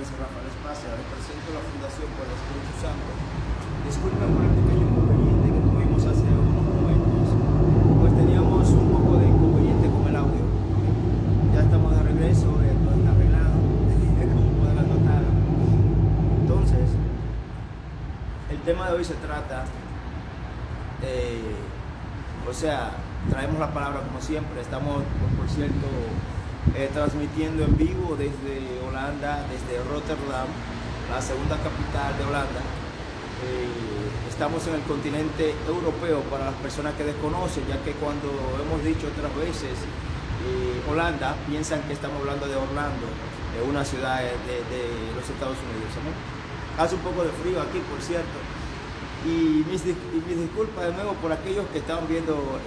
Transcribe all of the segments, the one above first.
es Rafael Espacia, represento la Fundación por el Espíritu Santo. Disculpen por el pequeño inconveniente que tuvimos hace unos momentos, pues teníamos un poco de inconveniente con el audio. Ya estamos de regreso, todo está arreglado, como podrán notar. Entonces, el tema de hoy se trata, traemos la palabra como siempre. Estamos, por cierto, transmitiendo en vivo desde Holanda, desde Rotterdam, la segunda capital de Holanda. Estamos en el continente europeo para las personas que desconocen, ya que cuando hemos dicho otras veces Holanda, piensan que estamos hablando de Orlando, de una ciudad de los Estados Unidos, ¿no? Hace un poco de frío aquí, por cierto, y mis disculpas de nuevo por aquellos que estaban viendo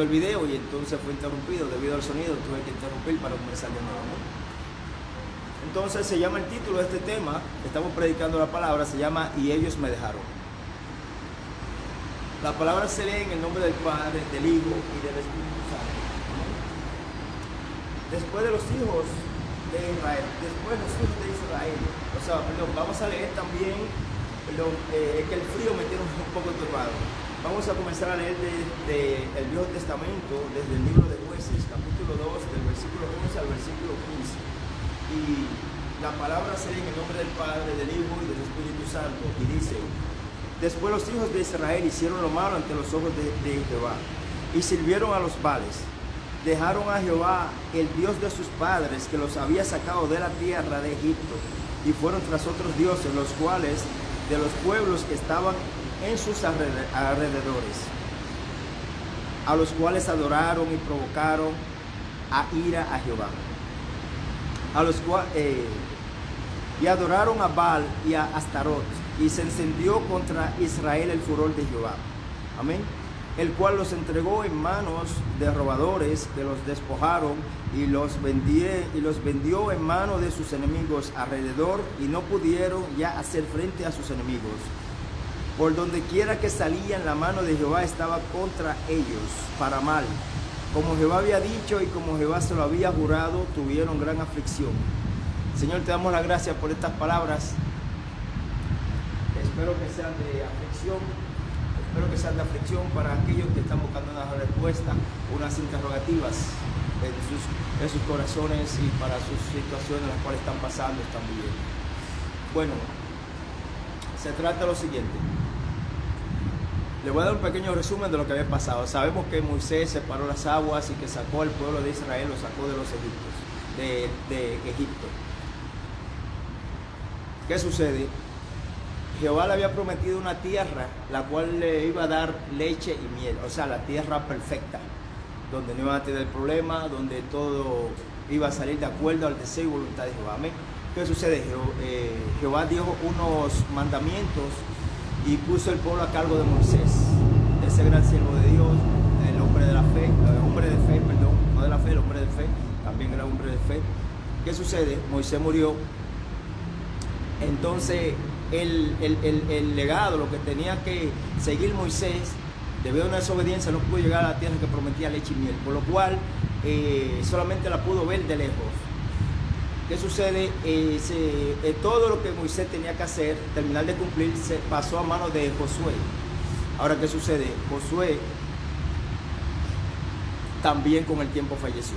el video y entonces fue interrumpido debido al sonido. Tuve que interrumpir para comenzar de nuevo, ¿no? Entonces se llama el título de este tema, estamos predicando la palabra, se llama "Y ellos me dejaron". La palabra se lee en el nombre del Padre, del Hijo y del Espíritu Santo. Después de los hijos de Israel, vamos a leer también, es que el frío me tiene un poco turbado. Vamos a comenzar a leer desde el Viejo Testamento, desde el libro de Jueces, capítulo 2, del versículo 11 al versículo 15. Y la palabra se lee en el nombre del Padre, del Hijo y del Espíritu Santo. Y dice: después los hijos de Israel hicieron lo malo ante los ojos de Jehová, y sirvieron a los Baales. Dejaron a Jehová, el Dios de sus padres, que los había sacado de la tierra de Egipto, y fueron tras otros dioses, los cuales de los pueblos que estaban en sus alrededores, a los cuales adoraron y provocaron a ira a Jehová, y adoraron a Baal y a Astarot, y se encendió contra Israel el furor de Jehová. Amén. El cual los entregó en manos de robadores, que los despojaron y los vendió en manos de sus enemigos alrededor, y no pudieron ya hacer frente a sus enemigos. Por donde quiera que salían, la mano de Jehová estaba contra ellos para mal. Como Jehová había dicho y como Jehová se lo había jurado, tuvieron gran aflicción. Señor, te damos la gracia por estas palabras. Espero que sean de aflicción. Espero que sean de aflicción para aquellos que están buscando una respuesta, unas interrogativas en sus corazones y para sus situaciones en las cuales están pasando, están viviendo. Bueno, se trata de lo siguiente. Le voy a dar un pequeño resumen de lo que había pasado. Sabemos que Moisés separó las aguas y que sacó al pueblo de Israel, lo sacó de los egipcios, de Egipto. ¿Qué sucede? Jehová le había prometido una tierra, la cual le iba a dar leche y miel, o sea, la tierra perfecta, donde no iba a tener problema, donde todo iba a salir de acuerdo al deseo y voluntad de Jehová. Amén. ¿Qué sucede? Jehová dio unos mandamientos y puso el pueblo a cargo de Moisés, ese gran siervo de Dios, el hombre de la fe, el hombre de fe, también era hombre de fe. ¿Qué sucede? Moisés murió. Entonces el legado, lo que tenía que seguir Moisés, debido a una desobediencia, no pudo llegar a la tierra que prometía leche y miel, por lo cual solamente la pudo ver de lejos. ¿Qué sucede? Todo lo que Moisés tenía que hacer, terminar de cumplir, se pasó a manos de Josué. Ahora, ¿qué sucede? Josué también con el tiempo falleció.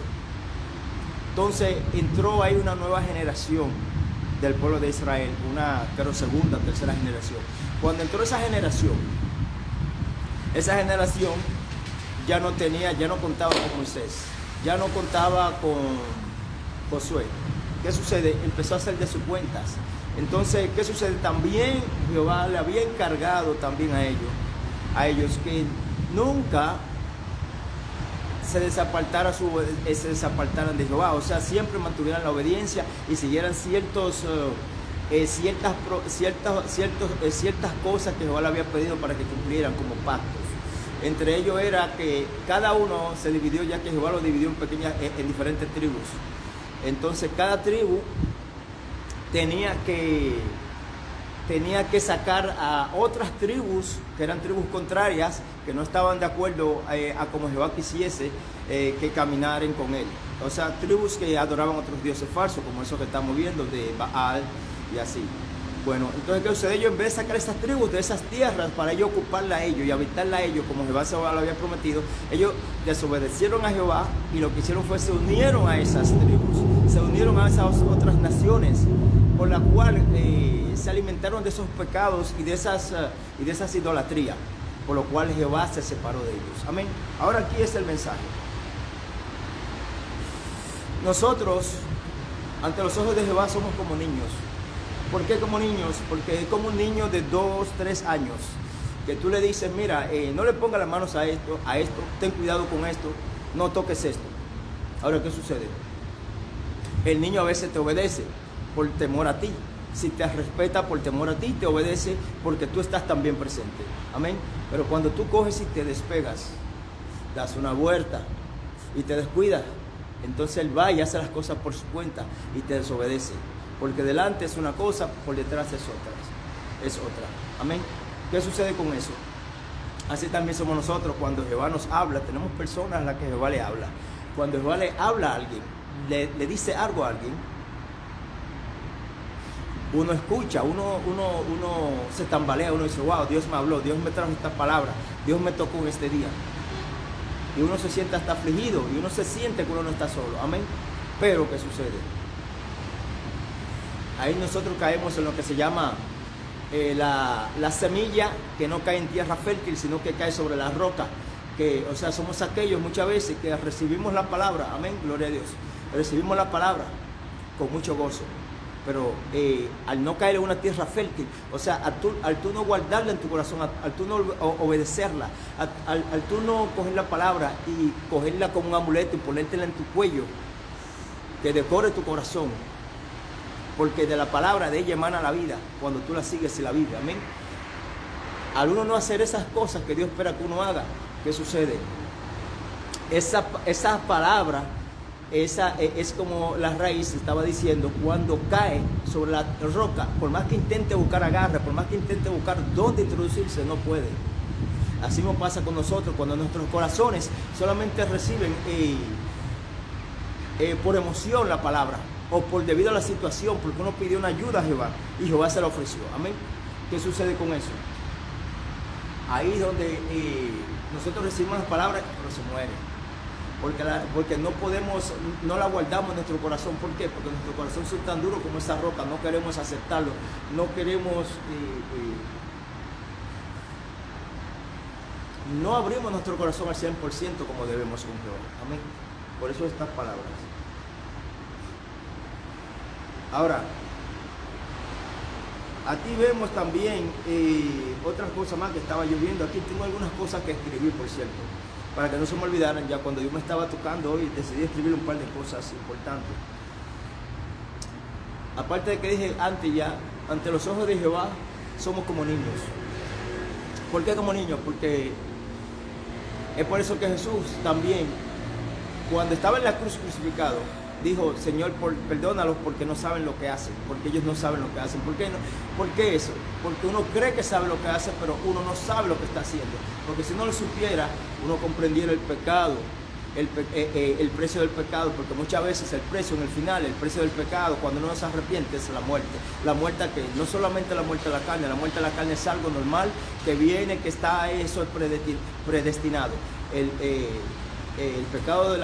Entonces entró ahí una nueva generación del pueblo de Israel, una segunda, tercera generación. Cuando entró esa generación ya no contaba con Moisés, ya no contaba con Josué. ¿Qué sucede? Empezó a hacer de sus cuentas. Entonces, ¿qué sucede? También Jehová le había encargado también a ellos que nunca se desapartaran de Jehová, o sea, siempre mantuvieran la obediencia y siguieran ciertas cosas que Jehová le había pedido para que cumplieran como pactos. Entre ellos era que cada uno se dividió, ya que Jehová lo dividió en diferentes tribus. Entonces cada tribu tenía que tenía que sacar a otras tribus, que eran tribus contrarias, que no estaban de acuerdo a como Jehová quisiese que caminaran con él. O sea, tribus que adoraban otros dioses falsos, como eso que estamos viendo de Baal y así. Bueno, entonces, ¿qué sucede? Ellos, en vez de sacar esas tribus de esas tierras para ellos ocuparla a ellos y habitarla a ellos, como Jehová se lo había prometido, ellos desobedecieron a Jehová y lo que hicieron fue se unieron a esas tribus, se unieron a esas otras naciones, por la cual se alimentaron de esos pecados y de esas idolatrías, por lo cual Jehová se separó de ellos. Amén. Ahora aquí es el mensaje. Nosotros, ante los ojos de Jehová, somos como niños. ¿Por qué como niños? Porque es como un niño de 2, 3 años, que tú le dices, mira, no le pongas las manos a esto, ten cuidado con esto, no toques esto. Ahora, ¿qué sucede? El niño a veces te obedece por temor a ti. Si te respeta por temor a ti, te obedece porque tú estás también presente. Amén. Pero cuando tú coges y te despegas, das una vuelta y te descuidas, entonces él va y hace las cosas por su cuenta y te desobedece. Porque delante es una cosa, por detrás es otra. Amén. ¿Qué sucede con eso? Así también somos nosotros. Cuando Jehová nos habla, tenemos personas a las que Jehová le habla. Cuando Jehová le habla a alguien, le dice algo a alguien, uno escucha, uno se tambalea, uno dice, wow, Dios me habló, Dios me trajo esta palabra, Dios me tocó en este día. Y uno se siente hasta afligido y uno se siente que uno no está solo. Amén. Pero ¿qué sucede? Ahí nosotros caemos en lo que se llama la semilla que no cae en tierra fértil, sino que cae sobre la roca. O sea, somos aquellos muchas veces que recibimos la palabra, amén, gloria a Dios. Recibimos la palabra con mucho gozo, pero al no caer en una tierra fértil, o sea, al tú no guardarla en tu corazón, al tú no obedecerla, al tú no coger la palabra y cogerla como un amuleto y ponértela en tu cuello, que decore tu corazón, porque de la palabra de ella emana la vida, cuando tú la sigues y la vives, amén. Al uno no hacer esas cosas que Dios espera que uno haga, ¿qué sucede? Esa palabra, es como la raíz, estaba diciendo, cuando cae sobre la roca, por más que intente buscar agarre, por más que intente buscar dónde introducirse, no puede. Así nos pasa con nosotros, cuando nuestros corazones solamente reciben por emoción la palabra, o por debido a la situación, porque uno pidió una ayuda a Jehová y Jehová se la ofreció. Amén. ¿Qué sucede con eso? Ahí es donde nosotros recibimos las palabras, pero se muere. Porque no podemos, no la guardamos en nuestro corazón. ¿Por qué? Porque nuestro corazón es tan duro como esa roca, no queremos aceptarlo, no queremos, no abrimos nuestro corazón al 100% como debemos con Jehová. Amén. Por eso estas palabras. Ahora, aquí vemos también otras cosas más que estaba lloviendo. Aquí tengo algunas cosas que escribí, por cierto, para que no se me olvidaran. Ya cuando yo me estaba tocando hoy, decidí escribir un par de cosas importantes. Aparte de que dije antes ya, ante los ojos de Jehová, somos como niños. ¿Por qué como niños? Porque es por eso que Jesús también, cuando estaba en la cruz crucificado, dijo, Señor, perdónalos porque no saben lo que hacen, porque ellos no saben lo que hacen. ¿Por qué no? ¿Por qué eso? Porque uno cree que sabe lo que hace, pero uno no sabe lo que está haciendo. Porque si no lo supiera, uno comprendiera el pecado, el precio del pecado, porque muchas veces el precio en el final, el precio del pecado, cuando uno se arrepiente, es la muerte. La muerte que no solamente la muerte de la carne es algo normal, que viene, que está eso predestinado. El pecado de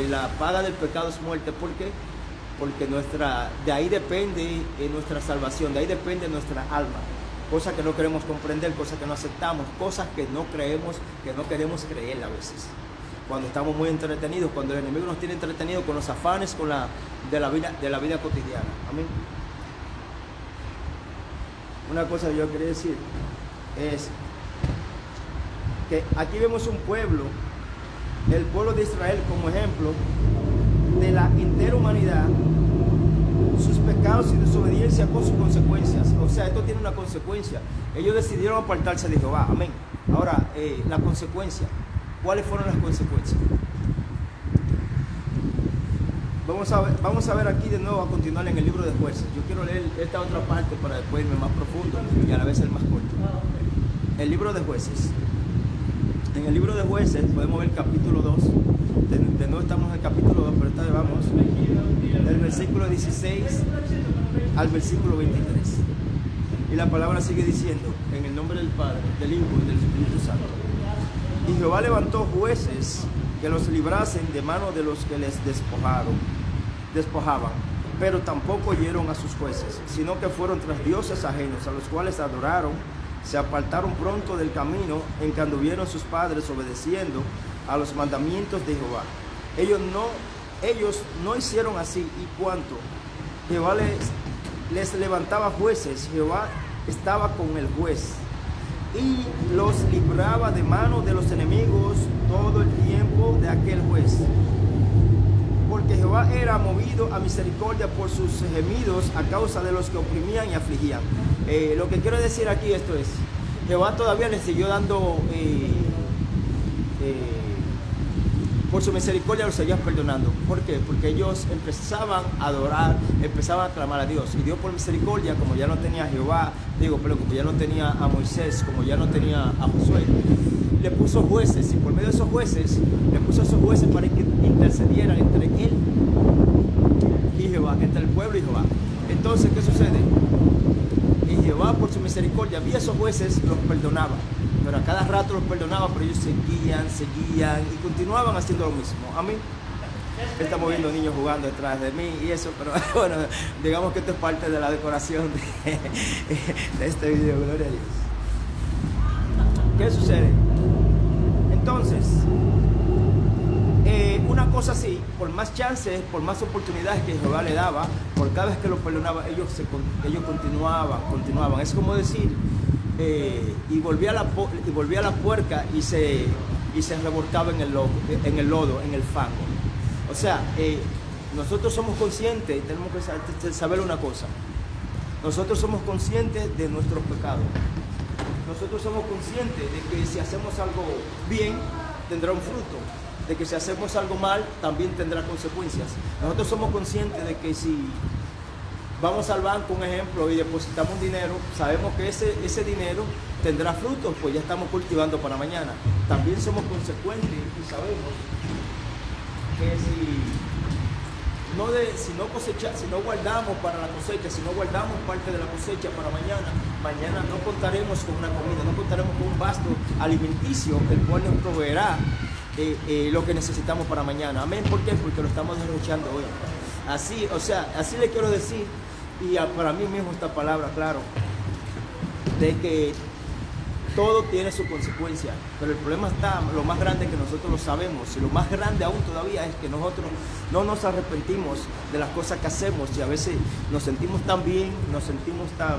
la paga del pecado es muerte. ¿Por qué? Porque de ahí depende nuestra salvación, de ahí depende nuestra alma. Cosas que no queremos comprender, cosas que no aceptamos, cosas que no creemos, que no queremos creer a veces. Cuando estamos muy entretenidos, cuando el enemigo nos tiene entretenidos con los afanes de la vida cotidiana. Amén. Una cosa que yo quería decir es que aquí vemos un pueblo, el pueblo de Israel, como ejemplo de la entera humanidad, sus pecados y desobediencia con sus consecuencias. O sea, esto tiene una consecuencia. Ellos decidieron apartarse de Jehová. Amén. Ahora, la consecuencia. ¿Cuáles fueron las consecuencias? vamos a ver aquí de nuevo, a continuar en el libro de Jueces. Yo quiero leer esta otra parte para después irme más profundo y a la vez el más corto. El libro de Jueces. En el libro de Jueces podemos ver el capítulo 2. De nuevo estamos en el capítulo 2, pero esta vez vamos del versículo 16 al versículo 23. Y la palabra sigue diciendo, en el nombre del Padre, del Hijo y del Espíritu Santo. Y Jehová levantó jueces que los librasen de mano de los que les despojaban, pero tampoco oyeron a sus jueces, sino que fueron tras dioses ajenos, a los cuales adoraron, se apartaron pronto del camino en que anduvieron sus padres, obedeciendo a los mandamientos de Jehová. Ellos no hicieron así, y cuanto Jehová les levantaba jueces, Jehová estaba con el juez y los libraba de mano de los enemigos todo el tiempo de aquel juez, porque Jehová era movido a misericordia por sus gemidos a causa de los que oprimían y afligían. Lo que quiero decir aquí esto es, Jehová todavía les siguió dando por su misericordia los seguía perdonando. ¿Por qué? Porque ellos empezaban a adorar, empezaban a clamar a Dios. Y Dios por misericordia, como ya no tenía a Jehová, como ya no tenía a Moisés, como ya no tenía a Josué, le puso jueces, y por medio de esos jueces, le puso a esos jueces para que intercedieran entre él y Jehová, entre el pueblo y Jehová. Entonces, ¿qué sucede? Y Jehová por su misericordia, vía esos jueces, los perdonaba. Pero a cada rato los perdonaba, pero ellos seguían y continuaban haciendo lo mismo. Amén. Estamos viendo niños jugando detrás de mí y eso, pero bueno, digamos que esto es parte de la decoración de este video. Gloria a Dios. ¿Qué sucede? Entonces, una cosa así, por más chances, por más oportunidades que Jehová le daba, por cada vez que los perdonaba, ellos continuaban. Es como decir, y volvía la puerca y se revolcaba en el lodo, en el fango. O sea, nosotros somos conscientes, tenemos que saber una cosa. Nosotros somos conscientes de nuestros pecados. Nosotros somos conscientes de que si hacemos algo bien, tendrá un fruto. De que si hacemos algo mal, también tendrá consecuencias. Nosotros somos conscientes de que si vamos al banco, un ejemplo, y depositamos dinero, sabemos que ese dinero tendrá frutos, pues ya estamos cultivando para mañana. También somos consecuentes y sabemos que si no guardamos para la cosecha, si no guardamos parte de la cosecha para mañana no contaremos con una comida, no contaremos con un vasto alimenticio, el cual nos proveerá lo que necesitamos para mañana. Amén. ¿Por qué? Porque lo estamos derrochando hoy. Así le quiero decir, y para mí mismo esta palabra, claro, de que todo tiene su consecuencia, pero el problema está, lo más grande que nosotros lo sabemos, y lo más grande aún todavía es que nosotros no nos arrepentimos de las cosas que hacemos, y a veces nos sentimos tan bien, nos sentimos tan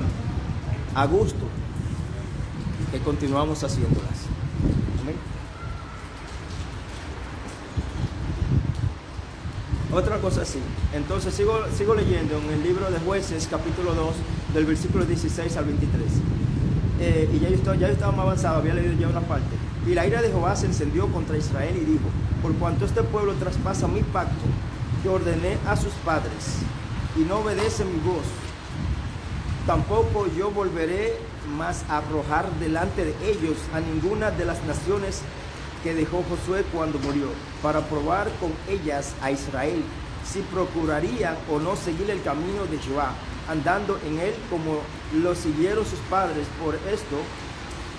a gusto, que continuamos haciéndolas. Amén. Otra cosa así. Entonces sigo leyendo en el libro de Jueces, capítulo 2, del versículo 16 al 23. Y ya yo estaba más avanzado, había leído ya una parte. Y la ira de Jehová se encendió contra Israel y dijo: por cuanto este pueblo traspasa mi pacto que ordené a sus padres y no obedece mi voz, tampoco yo volveré más a arrojar delante de ellos a ninguna de las naciones que dejó Josué cuando murió, para probar con ellas a Israel, si procurarían o no seguir el camino de Jehová, andando en él como lo siguieron sus padres. Por esto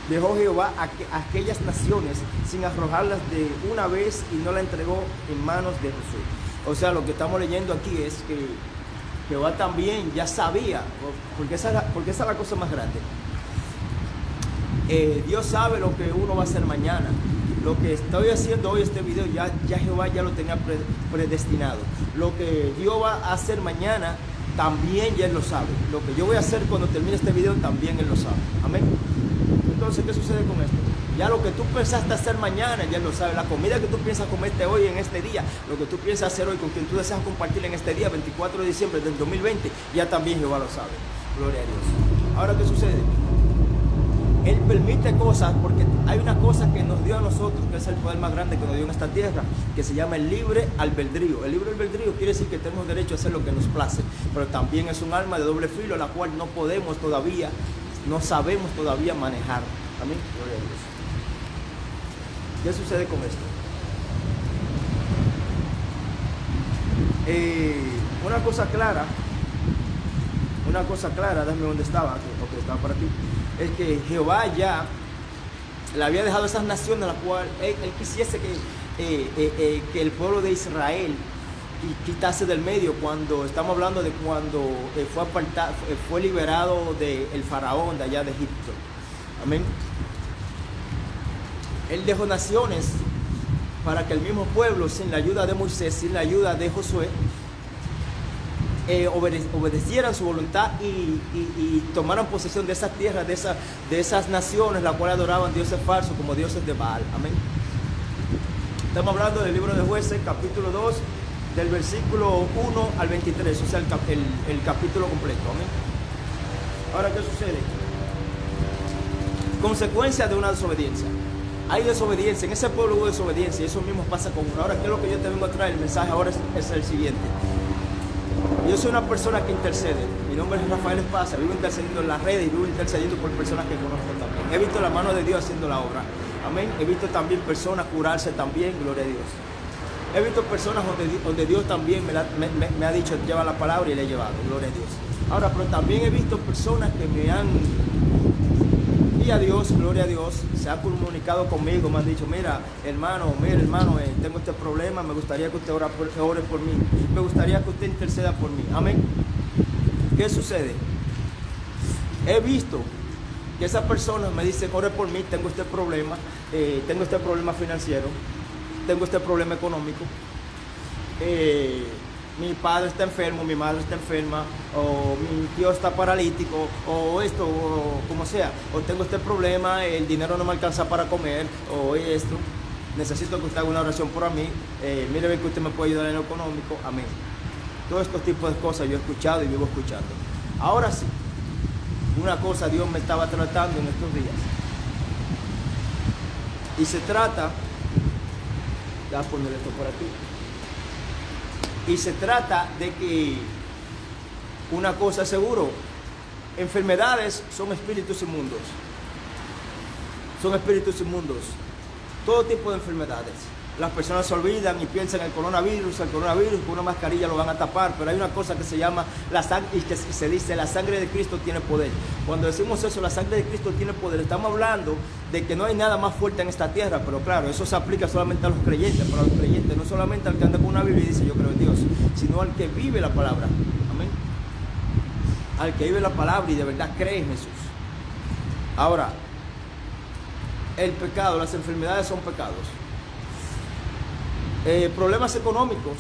dejó Jehová a aquellas naciones sin arrojarlas de una vez y no la entregó en manos de Josué. O sea, lo que estamos leyendo aquí es que Jehová también ya sabía, porque esa es la cosa más grande. Dios sabe lo que uno va a hacer mañana. Lo que estoy haciendo hoy, este video, ya Jehová ya lo tenía predestinado. Lo que Dios va a hacer mañana, también ya Él lo sabe. Lo que yo voy a hacer cuando termine este video, también Él lo sabe. Amén. Entonces, ¿qué sucede con esto? Ya lo que tú pensaste hacer mañana, ya Él lo sabe. La comida que tú piensas comerte hoy, en este día, lo que tú piensas hacer hoy, con quien tú deseas compartir en este día, 24 de diciembre del 2020, ya también Jehová lo sabe. Gloria a Dios. Ahora, ¿qué sucede? Él permite cosas porque hay una cosa que nos dio a nosotros, que es el poder más grande que nos dio en esta tierra, que se llama el libre albedrío. El libre albedrío quiere decir que tenemos derecho a hacer lo que nos place, pero también es un arma de doble filo, la cual no podemos todavía, no sabemos todavía manejar. Amén. Gloria a Dios. ¿Qué sucede con esto? Una cosa clara, déjame dónde estaba, porque estaba para ti, es que Jehová ya le había dejado esas naciones a las cuales él quisiese que el pueblo de Israel quitase del medio, cuando estamos hablando de cuando fue liberado del faraón de allá de Egipto. Amén. Él dejó naciones para que el mismo pueblo, sin la ayuda de Moisés, sin la ayuda de Josué, obedecieran su voluntad y tomaran posesión de esas tierras, de esas naciones, las cuales adoraban dioses falsos como dioses de Baal. Amén. Estamos hablando del libro de Jueces, capítulo 2, del versículo 1 al 23, o sea, el capítulo completo. Amén. Ahora, ¿qué sucede? Consecuencia de una desobediencia. Hay desobediencia, en ese pueblo hubo desobediencia, y eso mismo pasa con uno. Ahora, ¿qué es lo que yo te vengo a traer? El mensaje ahora es el siguiente. Yo soy una persona que intercede. Mi nombre es Rafael Espasa, vivo intercediendo en las redes y vivo intercediendo por personas que conozco también. He visto la mano de Dios haciendo la obra. Amén. He visto también personas curarse también, gloria a Dios. He visto personas donde Dios también me ha dicho, lleva la palabra y le he llevado, gloria a Dios. Ahora, pero también he visto personas que me han... Y a Dios, gloria a Dios, se ha comunicado conmigo, me han dicho, mira hermano, tengo este problema, me gustaría que usted ore por mí, me gustaría que usted interceda por mí. Amén. ¿Qué sucede? He visto que esas personas me dicen, ore por mí, tengo este problema financiero, tengo este problema económico, mi padre está enfermo, mi madre está enferma, o mi tío está paralítico, o esto, o como sea, o tengo este problema, el dinero no me alcanza para comer, o esto, necesito que usted haga una oración por mí, mire que usted me puede ayudar en lo económico, amén. Todos estos tipos de cosas yo he escuchado y vivo escuchando. Ahora sí, una cosa Dios me estaba tratando en estos días, y se trata, ya poner esto por aquí. Y se trata de que una cosa es seguro, enfermedades son espíritus inmundos. Son espíritus inmundos. Todo tipo de enfermedades. Las personas se olvidan y piensan en el coronavirus con una mascarilla lo van a tapar, pero hay una cosa que se llama la sangre, y que se dice la sangre de Cristo tiene poder. Cuando decimos eso, la sangre de Cristo tiene poder, estamos hablando de que no hay nada más fuerte en esta tierra, pero claro, eso se aplica solamente a los creyentes, pero a los creyentes, no solamente al que anda con una Biblia y dice yo creo en Dios, sino al que vive la palabra. Amén. Al que vive la palabra y de verdad cree en Jesús. Ahora, el pecado, las enfermedades son pecados. Problemas económicos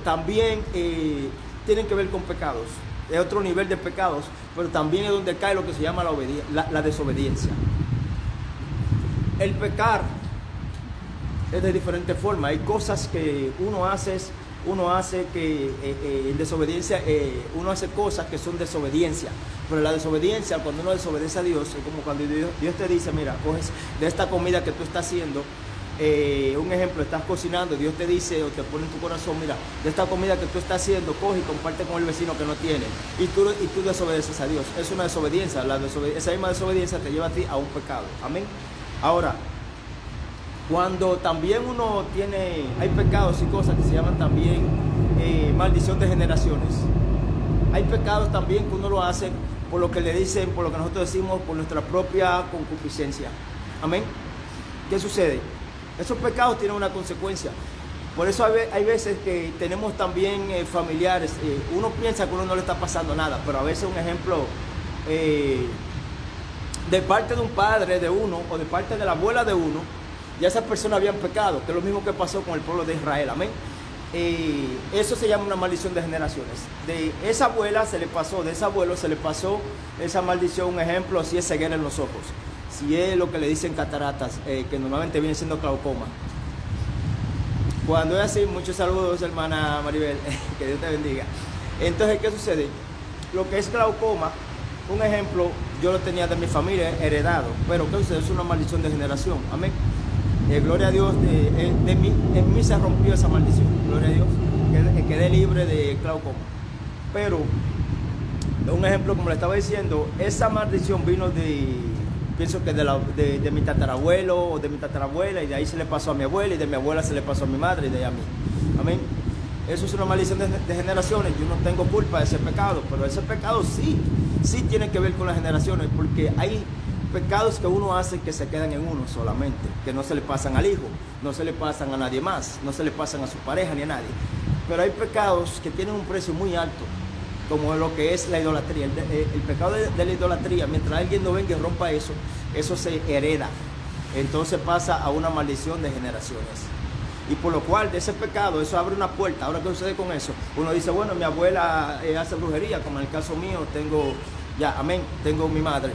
también tienen que ver con pecados, es otro nivel de pecados, pero también es donde cae lo que se llama la desobediencia. El pecar es de diferentes formas, hay cosas que uno hace que en desobediencia, uno hace cosas que son desobediencia, pero la desobediencia, cuando uno desobedece a Dios, es como cuando Dios te dice, mira, coges de esta comida que tú estás haciendo, un ejemplo, estás cocinando, Dios te dice o te pone en tu corazón, mira, de esta comida que tú estás haciendo, coge y comparte con el vecino que no tiene, y tú desobedeces a Dios. Es una desobediencia, esa misma desobediencia te lleva a ti a un pecado. Amén. Ahora, cuando también uno hay pecados y cosas que se llaman también maldición de generaciones. Hay pecados también que uno lo hace por lo que le dicen, por lo que nosotros decimos, por nuestra propia concupiscencia. Amén. ¿Qué sucede? Esos pecados tienen una consecuencia. Por eso hay veces que tenemos también familiares, uno piensa que a uno no le está pasando nada, pero a veces un ejemplo, de parte de un padre de uno o de parte de la abuela de uno, ya esas personas habían pecado, que es lo mismo que pasó con el pueblo de Israel. Amén. Eso se llama una maldición de generaciones. De esa abuela se le pasó, de ese abuelo se le pasó esa maldición. Un ejemplo, si es ceguera en los ojos, si es lo que le dicen cataratas, que normalmente viene siendo glaucoma. Cuando es así, muchos saludos, hermana Maribel, que Dios te bendiga. Entonces, ¿qué sucede? Lo que es glaucoma un ejemplo, yo lo tenía de mi familia heredado, pero ¿qué sucede? Es una maldición de generación, amén. Gloria a Dios, en mí se rompió esa maldición, gloria a Dios, que quedé libre de glaucoma. Pero, un ejemplo, como le estaba diciendo, esa maldición vino pienso que de mi tatarabuelo o de mi tatarabuela, y de ahí se le pasó a mi abuela, y de mi abuela se le pasó a mi madre, y de ahí a mí, amén. Eso es una maldición de generaciones. Yo no tengo culpa de ese pecado, pero ese pecado sí tiene que ver con las generaciones, porque hay pecados que uno hace que se quedan en uno solamente, que no se le pasan al hijo, no se le pasan a nadie más, no se le pasan a su pareja ni a nadie. Pero hay pecados que tienen un precio muy alto, como lo que es la idolatría. El pecado de la idolatría, mientras alguien no venga y rompa eso se hereda. Entonces pasa a una maldición de generaciones. Y por lo cual de ese pecado, eso abre una puerta. Ahora, ¿qué sucede con eso? Uno dice, bueno, mi abuela hace brujería, como en el caso mío, tengo mi madre.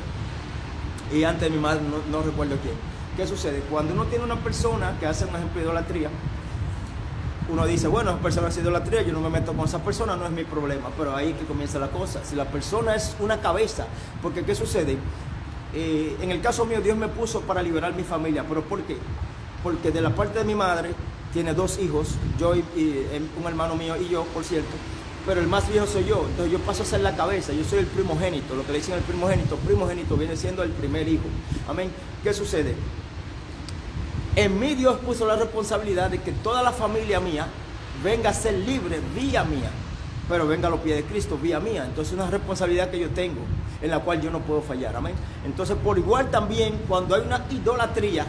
Y antes de mi madre no recuerdo quién. ¿Qué sucede? Cuando uno tiene una persona que hace un ejemplo de idolatría, uno dice, bueno, esa persona hace idolatría, yo no me meto con esa persona, no es mi problema. Pero ahí que comienza la cosa. Si la persona es una cabeza, porque ¿qué sucede? En el caso mío, Dios me puso para liberar mi familia. ¿Pero por qué? Porque de la parte de mi madre, tiene 2 hijos, yo y un hermano mío y yo, por cierto, pero el más viejo soy yo, entonces yo paso a ser la cabeza, yo soy el primogénito, lo que le dicen el primogénito viene siendo el primer hijo, amén. ¿Qué sucede? En mí Dios puso la responsabilidad de que toda la familia mía venga a ser libre vía mía, pero venga a los pies de Cristo vía mía. Entonces es una responsabilidad que yo tengo, en la cual yo no puedo fallar, amén. Entonces por igual también, cuando hay una idolatría,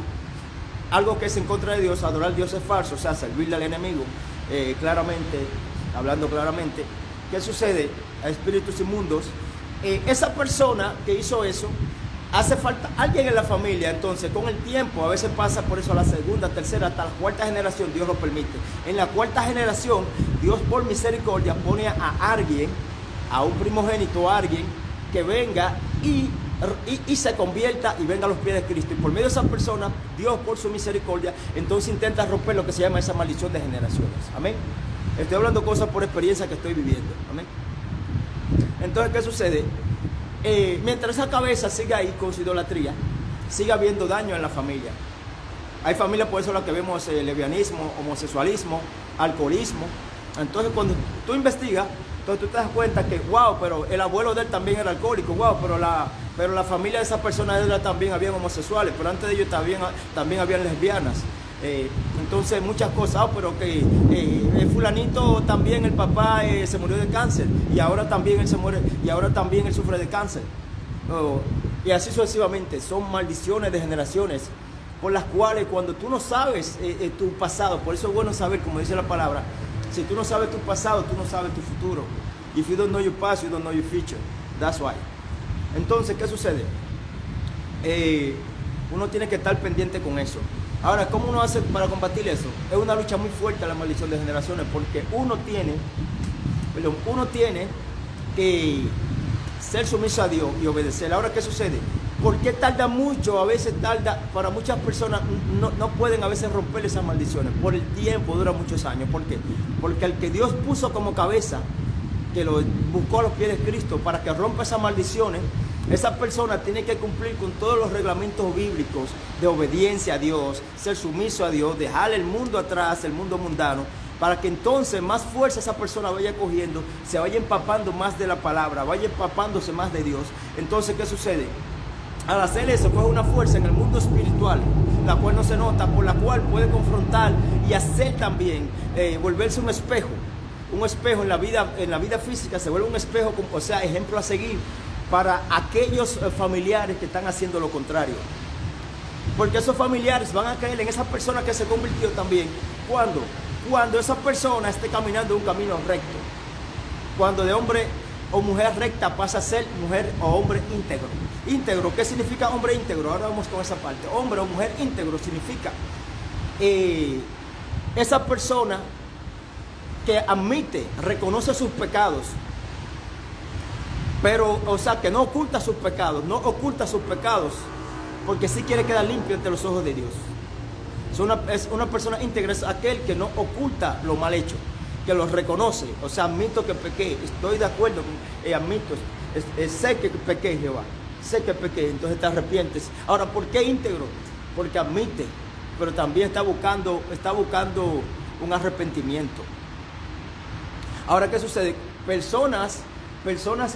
algo que es en contra de Dios, adorar a Dios es falso, o sea, servirle al enemigo, hablando claramente, ¿qué sucede? A espíritus inmundos, esa persona que hizo eso, hace falta alguien en la familia. Entonces con el tiempo, a veces pasa por eso a la segunda, tercera, hasta la 4ª generación, Dios lo permite. En la 4ª generación, Dios por misericordia pone a alguien, a un primogénito, a alguien que venga y se convierta y venga a los pies de Cristo. Y por medio de esa persona, Dios por su misericordia, entonces intenta romper lo que se llama esa maldición de generaciones. Amén. Estoy hablando cosas por experiencia que estoy viviendo. Amén. Entonces, ¿qué sucede? Mientras esa cabeza siga ahí con su idolatría, sigue habiendo daño en la familia. Hay familias, por eso, las que vemos lesbianismo, homosexualismo, alcoholismo. Entonces, cuando tú investigas, entonces tú te das cuenta que, wow, pero el abuelo de él también era alcohólico, wow, pero la familia de esa persona de él también habían homosexuales, pero antes de ellos también habían lesbianas. Entonces muchas cosas, pero que el fulanito también, el papá se murió de cáncer, y ahora también él se muere, y ahora también él sufre de cáncer. Y así sucesivamente, son maldiciones de generaciones, por las cuales cuando tú no sabes tu pasado, por eso es bueno saber, como dice la palabra, si tú no sabes tu pasado, tú no sabes tu futuro. If you don't know your past, you don't know your future. That's why. Entonces, ¿qué sucede? Uno tiene que estar pendiente con eso. Ahora, ¿cómo uno hace para combatir eso? Es una lucha muy fuerte la maldición de generaciones, porque uno tiene que ser sumiso a Dios y obedecer. Ahora, ¿qué sucede? ¿Por qué tarda mucho? A veces tarda, para muchas personas no pueden a veces romper esas maldiciones. Por el tiempo, dura muchos años. ¿Por qué? Porque el que Dios puso como cabeza, que lo buscó a los pies de Cristo para que rompa esas maldiciones, esa persona tiene que cumplir con todos los reglamentos bíblicos de obediencia a Dios, ser sumiso a Dios, dejar el mundo atrás, el mundo mundano, para que entonces más fuerza esa persona vaya cogiendo, se vaya empapando más de la palabra, vaya empapándose más de Dios. Entonces, ¿qué sucede? Al hacer eso, coge una fuerza en el mundo espiritual, la cual no se nota, por la cual puede confrontar y hacer también, volverse un espejo en la vida física, se vuelve un espejo, o sea, ejemplo a seguir para aquellos familiares que están haciendo lo contrario. Porque esos familiares van a caer en esa persona que se convirtió también. Cuando esa persona esté caminando un camino recto. Cuando de hombre o mujer recta pasa a ser mujer o hombre íntegro. Íntegro, ¿qué significa hombre íntegro? Ahora vamos con esa parte. Hombre o mujer íntegro significa esa persona que admite, reconoce sus pecados, pero, o sea, que no oculta sus pecados, porque sí quiere quedar limpio ante los ojos de Dios. Es una persona íntegra, es aquel que no oculta lo mal hecho, que lo reconoce, o sea, admito que pequé, estoy de acuerdo, admito, sé que pequé, Jehová, sé que pequé, entonces te arrepientes. Ahora, ¿por qué íntegro? Porque admite, pero también está buscando un arrepentimiento. Ahora, ¿qué sucede? Personas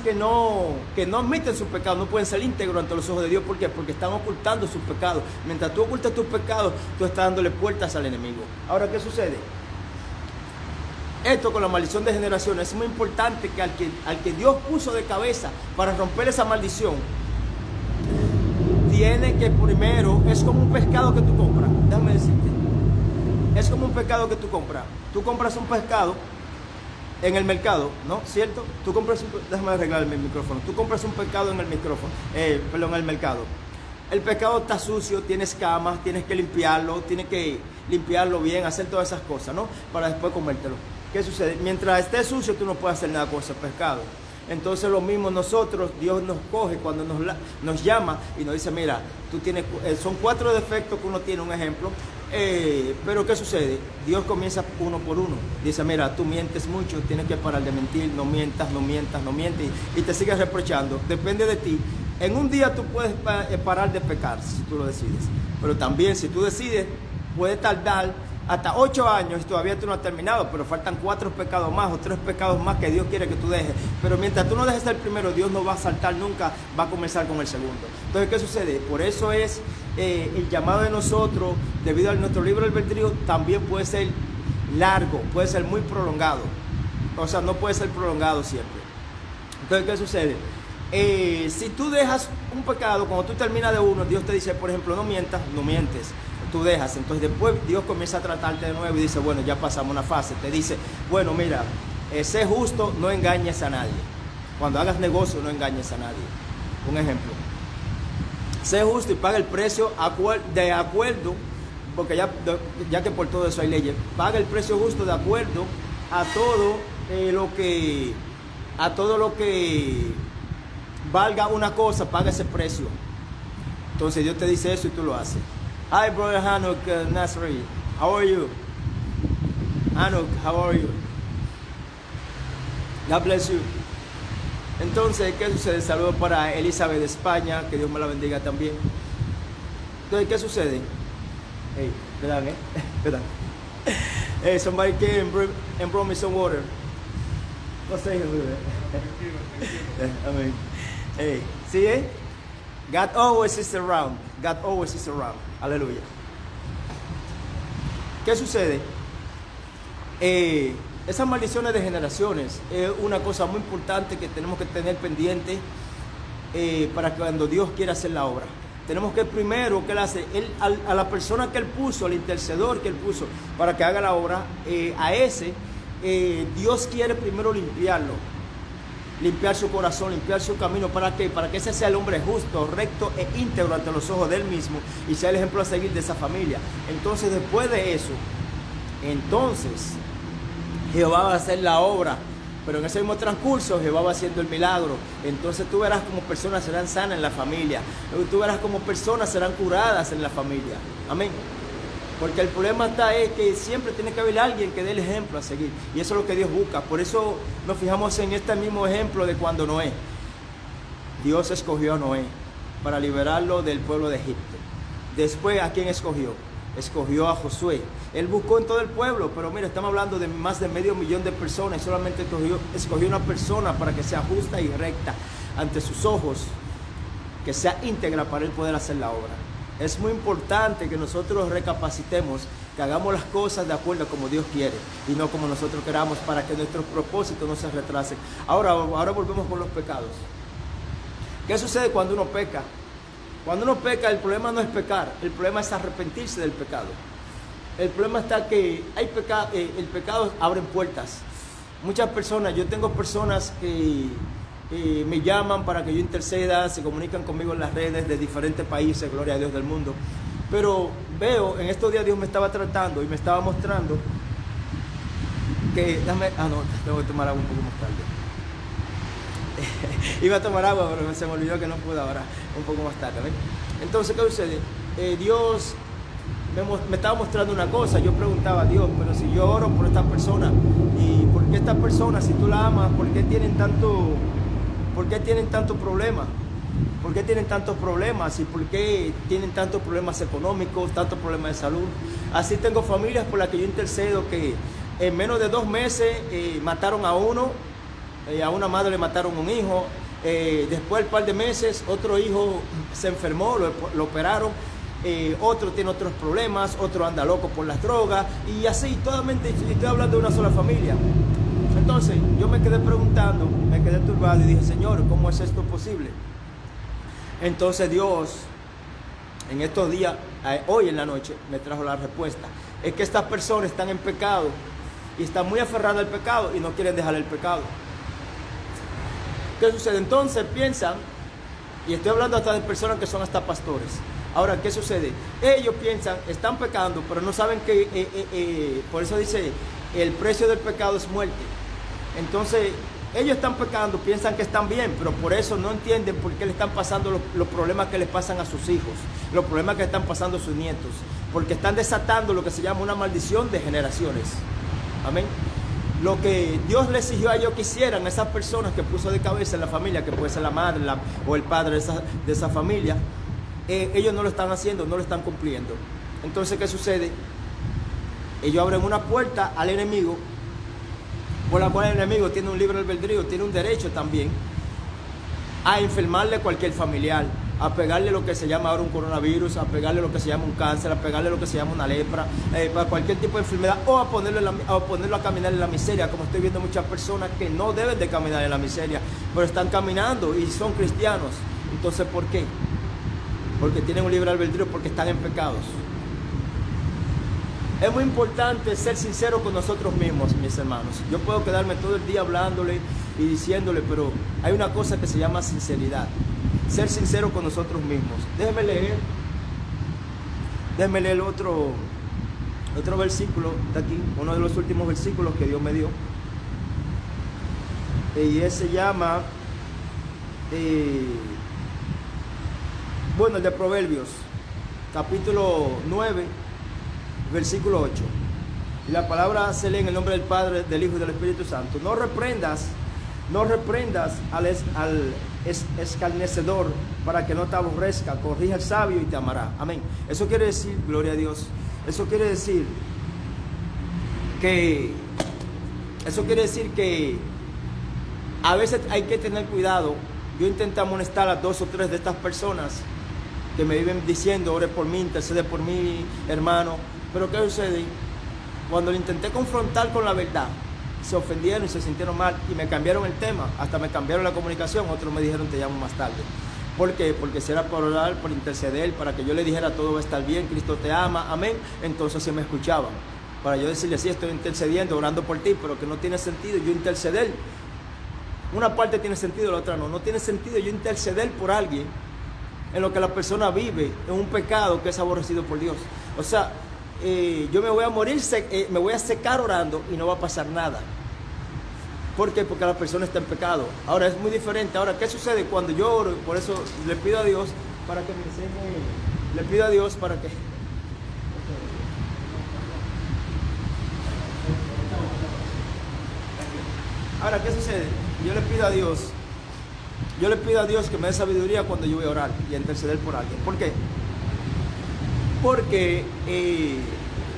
que no admiten su pecado no pueden ser íntegros ante los ojos de Dios. ¿Por qué? Porque están ocultando sus pecados. Mientras tú ocultas tus pecados, tú estás dándole puertas al enemigo. Ahora, ¿qué sucede? Esto con la maldición de generaciones es muy importante, que al que Dios puso de cabeza para romper esa maldición, tiene que primero, es como un pescado que tú compras. Déjame decirte, es como un pescado que tú compras. Tú compras un pescado en el mercado, ¿no? ¿Cierto? Déjame arreglarme el micrófono. Tú compras un pescado en el en el mercado. El pescado está sucio, tiene escamas, tienes que limpiarlo bien, hacer todas esas cosas, ¿no? Para después comértelo. ¿Qué sucede? Mientras esté sucio, tú no puedes hacer nada con ese pescado. Entonces lo mismo nosotros, Dios nos coge cuando nos llama y nos dice, mira, tú tienes, son 4 defectos que uno tiene, un ejemplo. Pero ¿qué sucede? Dios comienza uno por uno. Dice, mira, tú mientes mucho, tienes que parar de mentir, no mientas, y te sigues reprochando. Depende de ti. En un día tú puedes parar de pecar, si tú lo decides. Pero también, si tú decides, puede tardar hasta 8 años y todavía tú no has terminado, pero faltan 4 pecados más o 3 pecados más que Dios quiere que tú dejes. Pero mientras tú no dejes el primero, Dios no va a saltar nunca, va a comenzar con el segundo. Entonces, ¿qué sucede? Por eso es el llamado de nosotros, debido a nuestro libre albedrío, también puede ser largo, puede ser muy prolongado. O sea, no puede ser prolongado siempre. Entonces, ¿qué sucede? Si tú dejas un pecado, cuando tú terminas de uno, Dios te dice, por ejemplo, no mientas, no mientes. Tú dejas, entonces después Dios comienza a tratarte de nuevo y dice, bueno, ya pasamos una fase. Te dice, bueno, mira, sé justo, no engañes a nadie. Cuando hagas negocio, no engañes a nadie. Un ejemplo. Sé justo y paga el precio de acuerdo, porque ya que por todo eso hay leyes, paga el precio justo de acuerdo a todo lo que valga una cosa, paga ese precio. Entonces Dios te dice eso y tú lo haces. Hi, brother Hanuk Nasri. How are you? Hanuk, how are you? God bless you. Entonces, ¿qué sucede? Saludos para Elizabeth de España, que Dios me la bendiga también. Entonces, ¿qué sucede? Hey, perdón, perdón. Hey, somebody came and brought me some water. No say hello. I mean, hey, see, God always is around. God always is around. Aleluya. ¿Qué sucede? Esas maldiciones de generaciones es una cosa muy importante que tenemos que tener pendiente para que cuando Dios quiera hacer la obra. Tenemos que primero, ¿qué Él hace? A la persona que Él puso, al intercedor que Él puso para que haga la obra, Dios quiere primero limpiarlo. Limpiar su corazón, limpiar su camino. ¿Para qué? Para que ese sea el hombre justo, recto e íntegro ante los ojos de Él mismo y sea el ejemplo a seguir de esa familia. Entonces, después de eso, Jehová va a hacer la obra, pero en ese mismo transcurso Jehová va haciendo el milagro. Entonces tú verás como personas serán sanas en la familia, tú verás como personas serán curadas en la familia. Amén. Porque el problema es que siempre tiene que haber alguien que dé el ejemplo a seguir. Y eso es lo que Dios busca. Por eso nos fijamos en este mismo ejemplo de cuando Noé. Dios escogió a Noé para liberarlo del pueblo de Egipto. Después, ¿a quién escogió? Escogió a Josué. Él buscó en todo el pueblo, pero mira, estamos hablando de más de 500,000 de personas. Y solamente escogió una persona para que sea justa y recta ante sus ojos, que sea íntegra para él poder hacer la obra. Es muy importante que nosotros recapacitemos, que hagamos las cosas de acuerdo a como Dios quiere y no como nosotros queramos, para que nuestros propósitos no se retrasen. Ahora volvemos con los pecados. ¿Qué sucede cuando uno peca? Cuando uno peca, el problema no es pecar, el problema es arrepentirse del pecado. El problema está que el pecado abre puertas. Muchas personas, yo tengo personas que me llaman para que yo interceda, se comunican conmigo en las redes de diferentes países, gloria a Dios del mundo. Pero veo, en estos días Dios me estaba tratando y me estaba mostrando que, tengo que tomar agua un poco más tarde. Iba a tomar agua, pero se me olvidó que no pude ahora, un poco más tarde. ¿Ven? Entonces, ¿qué sucede? Dios me estaba mostrando una cosa. Yo preguntaba a Dios, pero si yo oro por esta persona, ¿y por qué esta persona, si tú la amas, por qué tienen tanto ¿por qué tienen tantos problemas? ¿Por qué tienen tantos problemas? ¿Y por qué tienen tantos problemas económicos, tantos problemas de salud? Así tengo familias por las que yo intercedo que en menos de 2 meses mataron a uno, a una madre le mataron un hijo, después del par de meses otro hijo se enfermó, lo operaron, otro tiene otros problemas, otro anda loco por las drogas y así, totalmente, estoy hablando de una sola familia. Entonces yo me quedé preguntando, me quedé turbado y dije, Señor, ¿cómo es esto posible? Entonces Dios, en estos días, hoy en la noche, me trajo la respuesta. Es que estas personas están en pecado y están muy aferradas al pecado y no quieren dejar el pecado. ¿Qué sucede? Entonces piensan, y estoy hablando hasta de personas que son hasta pastores. Ahora, ¿qué sucede? Ellos piensan, están pecando, pero no saben que, por eso dice, el precio del pecado es muerte. Entonces, ellos están pecando, piensan que están bien, pero por eso no entienden por qué le están pasando los problemas que les pasan a sus hijos, los problemas que están pasando a sus nietos, porque están desatando lo que se llama una maldición de generaciones. Amén. Lo que Dios le exigió a ellos que hicieran, esas personas que puso de cabeza en la familia, que puede ser la madre o el padre de esa familia, ellos no lo están haciendo, no lo están cumpliendo. Entonces, ¿qué sucede? Ellos abren una puerta al enemigo, por la cual el enemigo tiene un libre albedrío, tiene un derecho también a enfermarle a cualquier familiar, a pegarle lo que se llama ahora un coronavirus, a pegarle lo que se llama un cáncer, a pegarle lo que se llama una lepra, para cualquier tipo de enfermedad, o a ponerlo a caminar en la miseria, como estoy viendo muchas personas que no deben de caminar en la miseria, pero están caminando y son cristianos. Entonces, ¿por qué? Porque tienen un libre albedrío, porque están en pecados. Es muy importante ser sincero con nosotros mismos, mis hermanos. Yo puedo quedarme todo el día hablándole y diciéndole, pero hay una cosa que se llama sinceridad. Ser sincero con nosotros mismos. Déjeme leer otro versículo de aquí, uno de los últimos versículos que Dios me dio. Y ese se llama, el de Proverbios, capítulo 9. Versículo 8. Y la palabra se lee en el nombre del Padre, del Hijo y del Espíritu Santo. No reprendas al escarnecedor para que no te aborrezca. Corrige al sabio y te amará. Amén. Eso quiere decir, gloria a Dios. Eso quiere decir que a veces hay que tener cuidado. Yo intenté amonestar a 2 o 3 de estas personas que me viven diciendo, ore por mí, intercede por mí, hermano. Pero ¿qué sucede? Cuando lo intenté confrontar con la verdad, se ofendieron y se sintieron mal y me cambiaron el tema, hasta me cambiaron la comunicación. Otros me dijeron, te llamo más tarde. ¿Por qué? Porque si era por orar, por interceder, para que yo le dijera todo va a estar bien, Cristo te ama, amén. Entonces sí me escuchaban, para yo decirle, sí, estoy intercediendo, orando por ti, pero que no tiene sentido yo interceder. Una parte tiene sentido, la otra no. No tiene sentido yo interceder por alguien en lo que la persona vive en un pecado que es aborrecido por Dios. O sea, yo me voy a morir, me voy a secar orando y no va a pasar nada. ¿Por qué? Porque la persona está en pecado. Ahora es muy diferente. Ahora, ¿qué sucede cuando yo oro? Por eso le pido a Dios para que me enseñe. Le pido a Dios para que... Ahora, ¿qué sucede? Yo le pido a Dios que me dé sabiduría cuando yo voy a orar y a interceder por alguien. ¿Por qué? Porque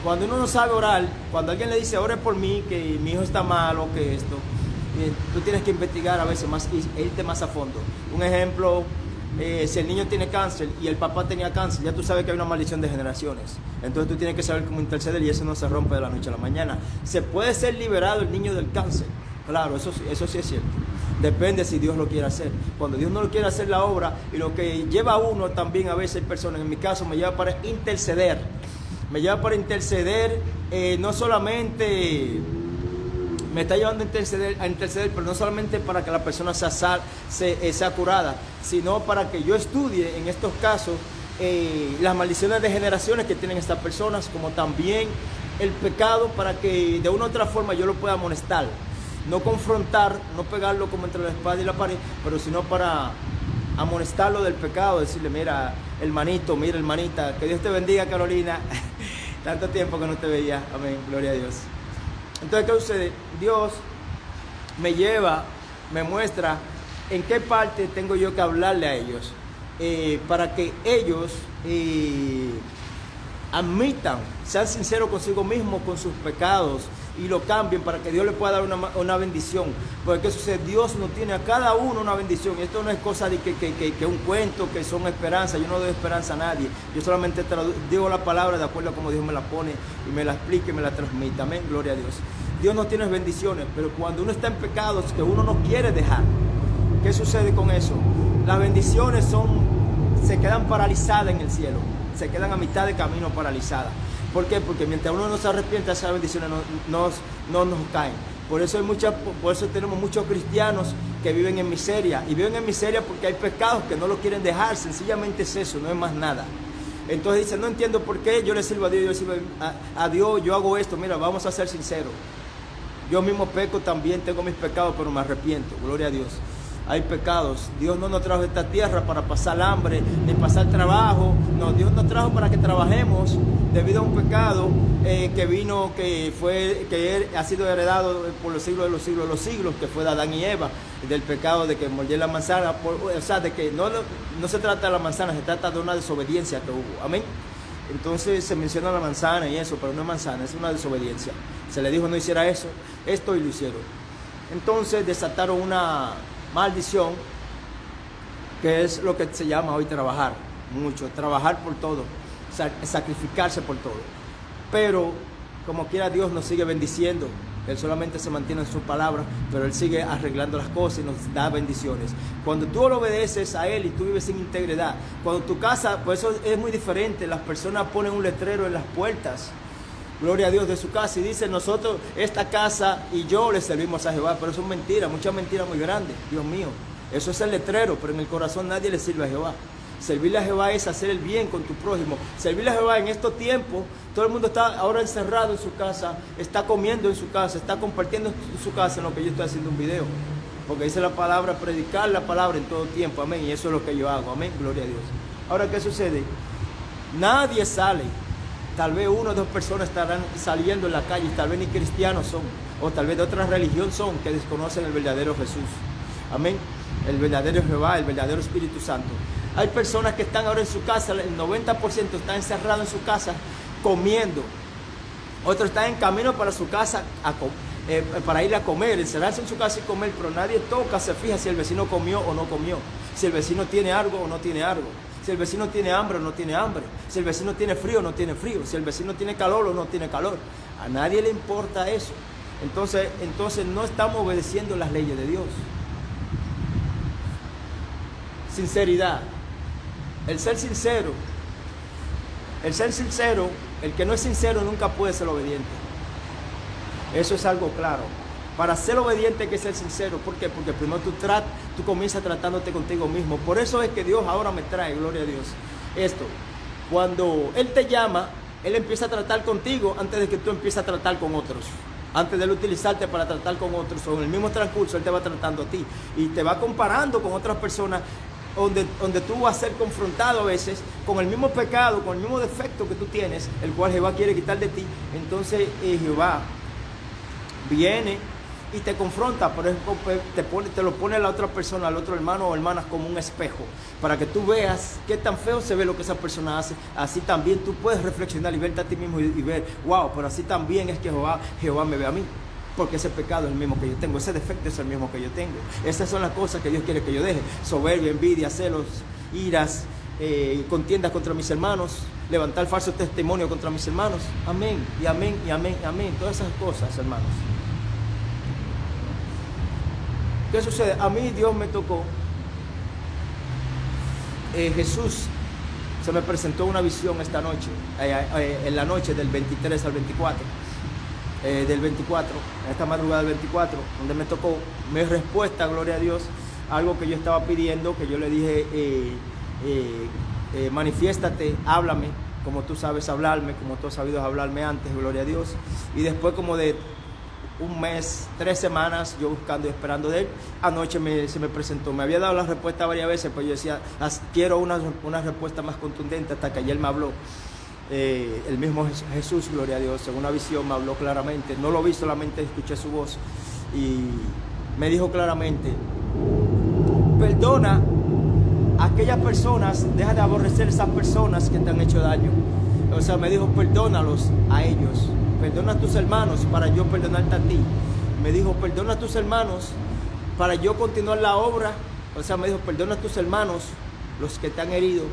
cuando uno no sabe orar, cuando alguien le dice, ore por mí, que mi hijo está mal o que esto, tú tienes que investigar a veces más e irte más a fondo. Un ejemplo, si el niño tiene cáncer y el papá tenía cáncer, ya tú sabes que hay una maldición de generaciones. Entonces tú tienes que saber cómo interceder y eso no se rompe de la noche a la mañana. Se puede ser liberado el niño del cáncer. Claro, eso sí es cierto. Depende si Dios lo quiere hacer. Cuando Dios no lo quiere hacer la obra, y lo que lleva a uno también a veces personas, en mi caso me lleva para interceder. Me lleva para interceder, no solamente me está llevando a interceder, pero no solamente para que la persona sea curada, sino para que yo estudie en estos casos las maldiciones de generaciones que tienen estas personas, como también el pecado, para que de una u otra forma yo lo pueda amonestar. No confrontar, no pegarlo como entre la espada y la pared, pero sino para amonestarlo del pecado, decirle, mira, hermanito, mira, hermanita, que Dios te bendiga, Carolina. Tanto tiempo que no te veía, amén, gloria a Dios. Entonces, ¿qué sucede? Dios me lleva, me muestra ¿en qué parte tengo yo que hablarle a ellos? Para que ellos admitan, sean sinceros consigo mismos, con sus pecados, y lo cambien para que Dios le pueda dar una bendición. Porque ¿qué sucede? Dios nos tiene a cada uno una bendición. Y esto no es cosa de que un cuento, que son esperanzas. Yo no doy esperanza a nadie. Yo solamente digo la palabra de acuerdo a como Dios me la pone y me la explica y me la transmite. Amén, gloria a Dios. Dios nos tiene bendiciones, pero cuando uno está en pecados que uno no quiere dejar, ¿qué sucede con eso? Las bendiciones se quedan paralizadas en el cielo. Se quedan a mitad de camino paralizadas. ¿Por qué? Porque mientras uno no se arrepiente, esas bendiciones no nos caen. Por eso tenemos muchos cristianos que viven en miseria. Y viven en miseria porque hay pecados que no lo quieren dejar. Sencillamente es eso, no es más nada. Entonces dicen, no entiendo por qué yo le sirvo a Dios, yo le sirvo a Dios, yo hago esto. Mira, vamos a ser sinceros. Yo mismo peco también, tengo mis pecados, pero me arrepiento. Gloria a Dios. Hay pecados. Dios no nos trajo a esta tierra para pasar hambre, ni pasar trabajo. No, Dios nos trajo para que trabajemos debido a un pecado que ha sido heredado por los siglos de los siglos de los siglos, que fue de Adán y Eva, del pecado de que mordieron la manzana. O sea, de que no se trata de la manzana, se trata de una desobediencia que hubo. Amén. Entonces se menciona la manzana y eso, pero no es manzana, es una desobediencia. Se le dijo no hiciera eso, esto y lo hicieron. Entonces desataron una maldición, que es lo que se llama hoy trabajar mucho, trabajar por todo, sacrificarse por todo. Pero como quiera Dios nos sigue bendiciendo. Él solamente se mantiene en su palabra, pero Él sigue arreglando las cosas y nos da bendiciones. Cuando tú le obedeces a Él y tú vives sin integridad, cuando tu casa, pues eso es muy diferente. Las personas ponen un letrero en las puertas, gloria a Dios, de su casa, y dicen, nosotros, esta casa y yo le servimos a Jehová. Pero eso es mentira, mucha mentira muy grande, Dios mío. Eso es el letrero, pero en el corazón nadie le sirve a Jehová. Servirle a Jehová es hacer el bien con tu prójimo. Servirle a Jehová en estos tiempos, todo el mundo está ahora encerrado en su casa, está comiendo en su casa, está compartiendo en su casa, en lo que yo estoy haciendo un video. Porque dice la palabra, predicar la palabra en todo tiempo, amén, y eso es lo que yo hago, amén, gloria a Dios. Ahora, ¿qué sucede? Nadie sale. Tal vez 1 o 2 personas estarán saliendo en la calle, tal vez ni cristianos son, o tal vez de otra religión son, que desconocen el verdadero Jesús. Amén. El verdadero Jehová, el verdadero Espíritu Santo. Hay personas que están ahora en su casa, el 90% está encerrado en su casa comiendo. Otros están en camino para su casa para ir a comer, encerrarse en su casa y comer, pero nadie toca, se fija si el vecino comió o no comió, si el vecino tiene algo o no tiene algo, si el vecino tiene hambre o no tiene hambre, si el vecino tiene frío o no tiene frío, si el vecino tiene calor o no tiene calor. A nadie le importa eso. Entonces no estamos obedeciendo las leyes de Dios. Sinceridad. El ser sincero, el que no es sincero nunca puede ser obediente. Eso es algo claro. Para ser obediente hay que ser sincero. ¿Por qué? Porque primero tú comienzas tratándote contigo mismo. Por eso es que Dios ahora me trae, gloria a Dios, esto. Cuando Él te llama, Él empieza a tratar contigo antes de que tú empieces a tratar con otros. Antes de Él utilizarte para tratar con otros, o en el mismo transcurso, Él te va tratando a ti. Y te va comparando con otras personas, donde tú vas a ser confrontado a veces con el mismo pecado, con el mismo defecto que tú tienes, el cual Jehová quiere quitar de ti. Entonces Jehová viene y te confronta, por ejemplo, te lo pone a la otra persona, al otro hermano o hermanas, como un espejo, para que tú veas qué tan feo se ve lo que esa persona hace. Así también tú puedes reflexionar y verte a ti mismo y ver, wow, pero así también es que Jehová me ve a mí. Porque ese pecado es el mismo que yo tengo, ese defecto es el mismo que yo tengo. Esas son las cosas que Dios quiere que yo deje: soberbia, envidia, celos, iras, contiendas contra mis hermanos, levantar falso testimonio contra mis hermanos. Amén, y amén, y amén, y amén. Todas esas cosas, hermanos. ¿Qué sucede? A mí Dios me tocó. Jesús se me presentó una visión esta noche, en la noche del 23 al 24. Del 24, esta madrugada del 24, donde me tocó mi respuesta, gloria a Dios, algo que yo estaba pidiendo, que yo le dije, manifiéstate, háblame, como tú sabes hablarme, como tú has sabido hablarme antes, gloria a Dios. Y después como de un mes, 3 semanas, yo buscando y esperando de Él, anoche se me presentó. Me había dado la respuesta varias veces, pues yo decía, quiero una respuesta más contundente, hasta que ayer me habló. El mismo Jesús, gloria a Dios, en una visión me habló claramente. No lo vi, solamente escuché su voz y me dijo claramente: perdona a aquellas personas, deja de aborrecer a esas personas que te han hecho daño. O sea, me dijo, perdónalos a ellos. Perdona a tus hermanos para yo perdonarte a ti. Me dijo, perdona a tus hermanos para yo continuar la obra. O sea, me dijo, perdona a tus hermanos, los que te han herido,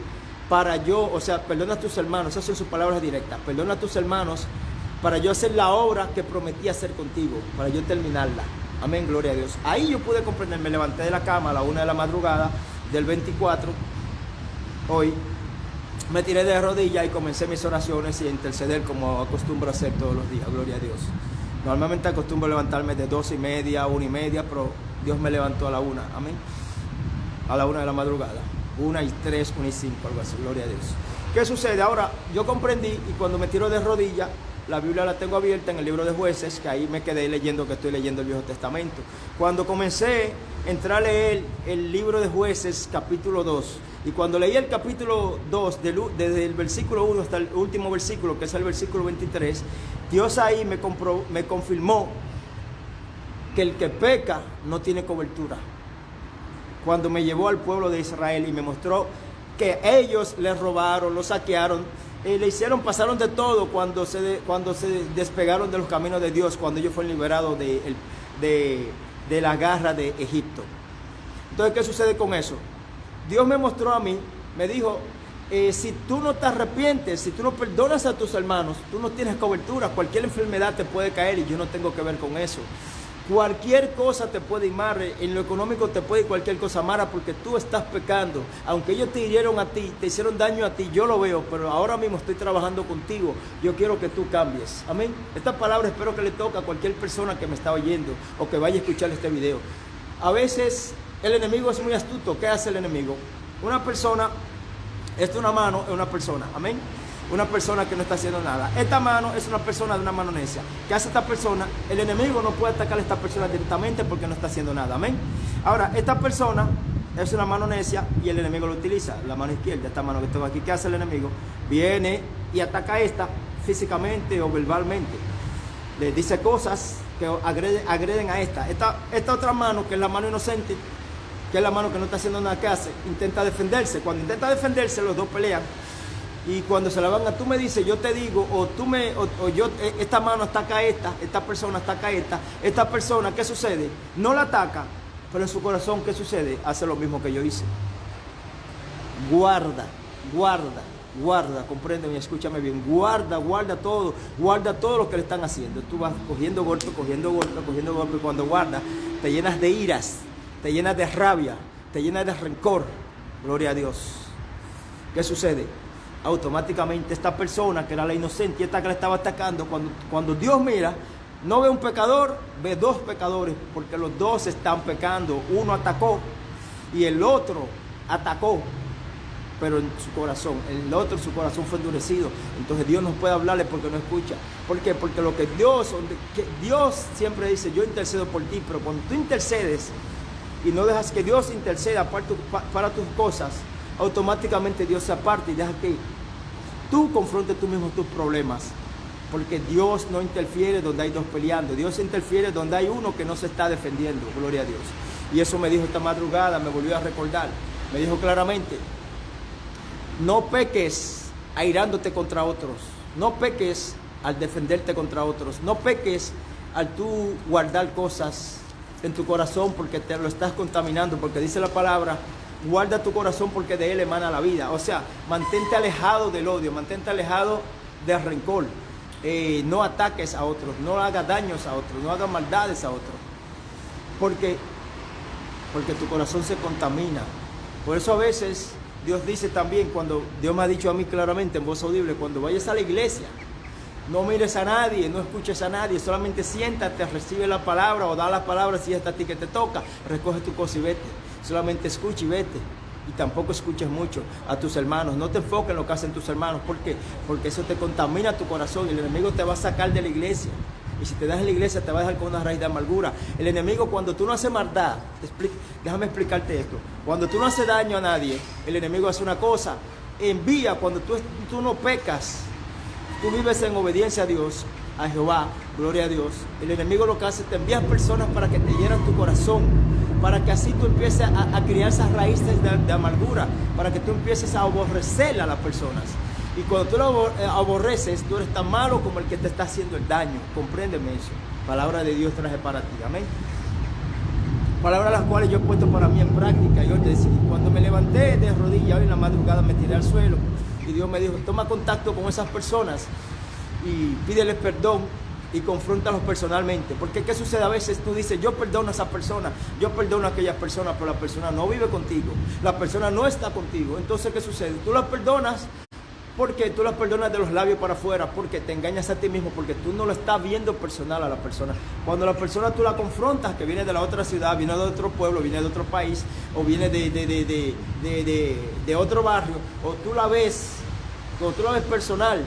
para yo, o sea, perdona a tus hermanos, esas son sus palabras directas. Perdona a tus hermanos para yo hacer la obra que prometí hacer contigo, para yo terminarla. Amén, gloria a Dios. Ahí yo pude comprender, me levanté de la cama a la 1 de la madrugada del 24, hoy, me tiré de rodillas y comencé mis oraciones y a interceder como acostumbro a hacer todos los días, gloria a Dios. Normalmente acostumbro levantarme de 12:30, 1:30, pero Dios me levantó a la 1, amén. A la 1 de la madrugada, 1:03, 1:05, algo así, gloria a Dios. ¿Qué sucede? Ahora, yo comprendí y cuando me tiro de rodillas, la Biblia la tengo abierta en el libro de Jueces, que ahí me quedé leyendo, que estoy leyendo el Viejo Testamento. Cuando comencé a entrar a leer el libro de Jueces, capítulo 2, y cuando leí el capítulo 2, desde el versículo 1 hasta el último versículo, que es el versículo 23, Dios ahí me confirmó que el que peca no tiene cobertura. Cuando me llevó al pueblo de Israel y me mostró que ellos les robaron, lo saquearon, le hicieron, pasaron de todo cuando se despegaron de los caminos de Dios, cuando ellos fueron liberados de la garra de Egipto. Entonces, ¿qué sucede con eso? Dios me mostró a mí, me dijo, si tú no te arrepientes, si tú no perdonas a tus hermanos, tú no tienes cobertura, cualquier enfermedad te puede caer y yo no tengo que ver con eso. Cualquier cosa te puede ir mal, en lo económico te puede ir cualquier cosa mala porque tú estás pecando. Aunque ellos te hirieron a ti, te hicieron daño a ti, yo lo veo, pero ahora mismo estoy trabajando contigo. Yo quiero que tú cambies. Amén. Esta palabra espero que le toque a cualquier persona que me está oyendo o que vaya a escuchar este video. A veces el enemigo es muy astuto. ¿Qué hace el enemigo? Una persona, esta es una mano, es una persona. Amén. Una persona que no está haciendo nada. Esta mano es una persona de una mano necia. ¿Qué hace esta persona? El enemigo no puede atacar a esta persona directamente porque no está haciendo nada. Amén. Ahora, esta persona es una mano necia y el enemigo lo utiliza. La mano izquierda, esta mano que tengo aquí. ¿Qué hace el enemigo? Viene y ataca a esta físicamente o verbalmente. Le dice cosas que agreden a esta. Esta otra mano, que es la mano inocente, que es la mano que no está haciendo nada, que hace, intenta defenderse. Cuando intenta defenderse, los dos pelean. Y cuando se la van a, tú me dices, yo te digo, esta mano ataca a esta persona ataca a esta persona, ¿qué sucede? No la ataca, pero en su corazón, ¿qué sucede? Hace lo mismo que yo hice. Guarda, compréndeme y escúchame bien, guarda todo lo que le están haciendo. Tú vas cogiendo golpe, y cuando guardas, te llenas de iras, te llenas de rabia, te llenas de rencor. Gloria a Dios. ¿Qué sucede? Automáticamente esta persona que era la inocente y esta que le estaba atacando, cuando Dios mira, no ve un pecador, ve dos pecadores, porque los dos están pecando. Uno atacó y el otro atacó, pero en su corazón, el otro, su corazón fue endurecido. Entonces Dios no puede hablarle porque no escucha. ¿Por qué? Porque lo que Dios siempre dice, yo intercedo por ti, pero cuando tú intercedes y no dejas que Dios interceda para tus cosas, automáticamente Dios se aparta y deja que tú confrontes tú mismo tus problemas, porque Dios no interfiere donde hay dos peleando. Dios interfiere donde hay uno que no se está defendiendo. Gloria a Dios. Y eso me dijo esta madrugada, me volvió a recordar, me dijo claramente, no peques airándote contra otros, no peques al defenderte contra otros, no peques al tú guardar cosas en tu corazón porque te lo estás contaminando, porque dice la palabra, guarda tu corazón porque de él emana la vida. O sea, mantente alejado del odio, mantente alejado del rencor. No ataques a otros, no hagas daños a otros, no hagas maldades a otros. Porque tu corazón se contamina. Por eso a veces Dios dice también, cuando Dios me ha dicho a mí claramente en voz audible, cuando vayas a la iglesia, no mires a nadie, no escuches a nadie, solamente siéntate, recibe la palabra o da la palabra si es a ti que te toca, recoge tu cosa y vete. Solamente escucha y vete. Y tampoco escuches mucho a tus hermanos. No te enfoques en lo que hacen tus hermanos. ¿Por qué? Porque eso te contamina tu corazón. Y el enemigo te va a sacar de la iglesia. Y si te das en la iglesia, te va a dejar con una raíz de amargura. El enemigo, cuando tú no haces maldad, déjame explicarte esto. Cuando tú no haces daño a nadie, el enemigo hace una cosa. Envía, cuando tú no pecas, tú vives en obediencia a Dios. a Jehová, gloria a Dios, el enemigo lo que hace, te envía personas para que te hieran tu corazón, para que así tú empieces a criar esas raíces de amargura, para que tú empieces a aborrecer a las personas. Y cuando tú lo aborreces, tú eres tan malo como el que te está haciendo el daño. Compréndeme eso. Palabra de Dios traje para ti. Amén. Palabras las cuales yo he puesto para mí en práctica. Yo te decía, cuando me levanté de rodillas hoy en la madrugada me tiré al suelo y Dios me dijo, toma contacto con esas personas y pídeles perdón y confróntalos personalmente. Porque ¿qué sucede? A veces tú dices, yo perdono a esa persona, yo perdono a aquella persona, pero la persona no vive contigo, la persona no está contigo. Entonces, ¿qué sucede? Tú las perdonas. Porque tú las perdonas de los labios para afuera, porque te engañas a ti mismo, porque tú no lo estás viendo personal a la persona. Cuando la persona tú la confrontas, que viene de la otra ciudad, viene de otro pueblo, viene de otro país, o viene de otro barrio, o tú la ves, cuando tú la ves personal,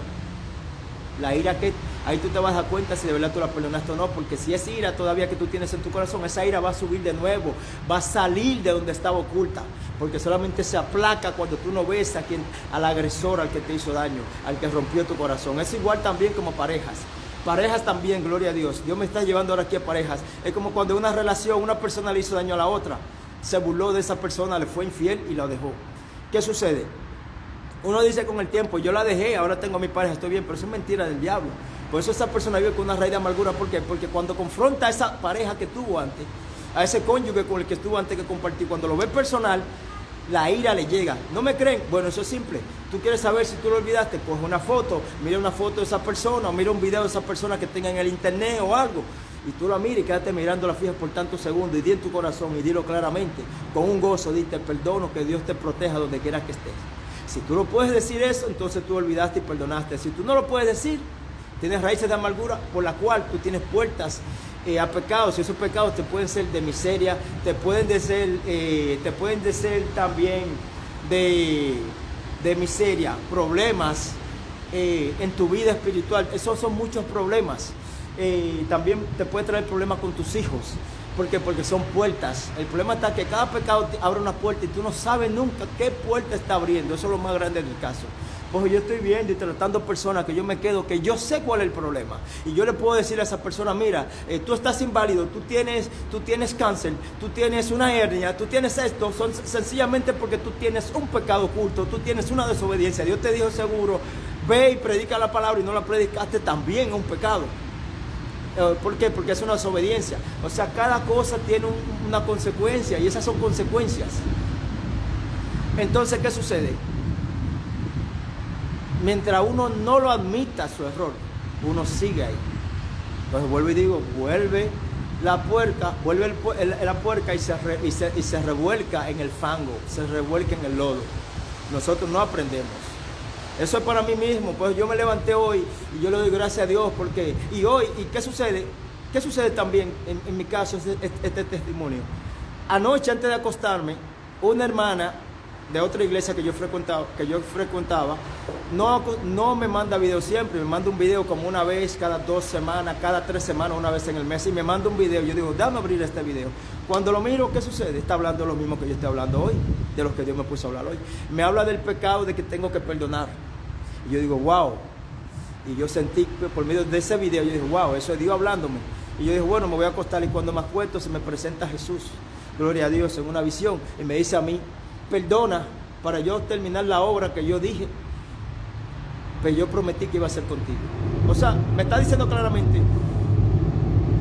la ira que ahí tú te vas a dar cuenta si de verdad tú la perdonaste o no, porque si es ira todavía que tú tienes en tu corazón, esa ira va a subir de nuevo, va a salir de donde estaba oculta, porque solamente se aplaca cuando tú no ves al agresor, al que te hizo daño, al que rompió tu corazón. Es igual también como parejas también, gloria a Dios. Dios me está llevando ahora aquí a parejas. Es como cuando en una relación una persona le hizo daño a la otra, se burló de esa persona, le fue infiel y la dejó. ¿Qué sucede? Uno dice con el tiempo, yo la dejé, ahora tengo a mi pareja, estoy bien, pero eso es mentira del diablo. Por eso esa persona vive con una raíz de amargura. ¿Por qué? Porque cuando confronta a esa pareja que tuvo antes, a ese cónyuge con el que estuvo antes que compartir, cuando lo ve personal, la ira le llega. ¿No me creen? Bueno, eso es simple. Tú quieres saber si tú lo olvidaste, coge una foto, mira una foto de esa persona, o mira un video de esa persona que tenga en el internet o algo, y tú la miras y quédate mirándola fija por tantos segundos y di en tu corazón y dilo claramente, con un gozo, di te perdono, que Dios te proteja donde quiera que estés. Si tú lo puedes decir eso, entonces tú olvidaste y perdonaste. Si tú no lo puedes decir, tienes raíces de amargura por la cual tú tienes puertas a pecados, y esos pecados te pueden ser de miseria, te pueden ser también de miseria, problemas en tu vida espiritual. Esos son muchos problemas. También te puede traer problemas con tus hijos. ¿Por qué? Porque son puertas. El problema está que cada pecado te abre una puerta y tú no sabes nunca qué puerta está abriendo. Eso es lo más grande del caso. Pues yo estoy viendo y tratando personas que yo me quedo, que yo sé cuál es el problema. Y yo le puedo decir a esa persona, mira, tú estás inválido, tú tienes cáncer, tú tienes una hernia, tú tienes esto, son sencillamente porque tú tienes un pecado oculto, tú tienes una desobediencia. Dios te dijo seguro, ve y predica la palabra y no la predicaste, también es un pecado. ¿Por qué? Porque es una desobediencia. O sea, cada cosa tiene una consecuencia y esas son consecuencias. Entonces, ¿qué sucede? Mientras uno no lo admita su error, uno sigue ahí. Entonces vuelvo y digo, vuelve la puerca y se revuelca en el fango, se revuelca en el lodo. Nosotros no aprendemos. Eso es para mí mismo. Pues yo me levanté hoy y yo le doy gracias a Dios porque... ¿Y qué sucede? ¿Qué sucede también en mi caso, este testimonio? Anoche, antes de acostarme, una hermana de otra iglesia que yo frecuentaba, no me manda video siempre, me manda un video como una vez cada 2 semanas, cada 3 semanas, una vez en el mes, y me manda un video. Yo digo, dame abrir este video. Cuando lo miro, ¿qué sucede? Está hablando lo mismo que yo estoy hablando hoy, de lo que Dios me puso a hablar hoy. Me habla del pecado, de que tengo que perdonar. Y yo digo, wow. Y yo sentí que por medio de ese video, yo dije, wow, eso es Dios hablándome. Y yo dije, bueno, me voy a acostar, y cuando me acuesto se me presenta Jesús, gloria a Dios, en una visión, y me dice a mí, perdona para yo terminar la obra que yo dije, pero yo prometí que iba a hacer contigo. O sea, me está diciendo claramente,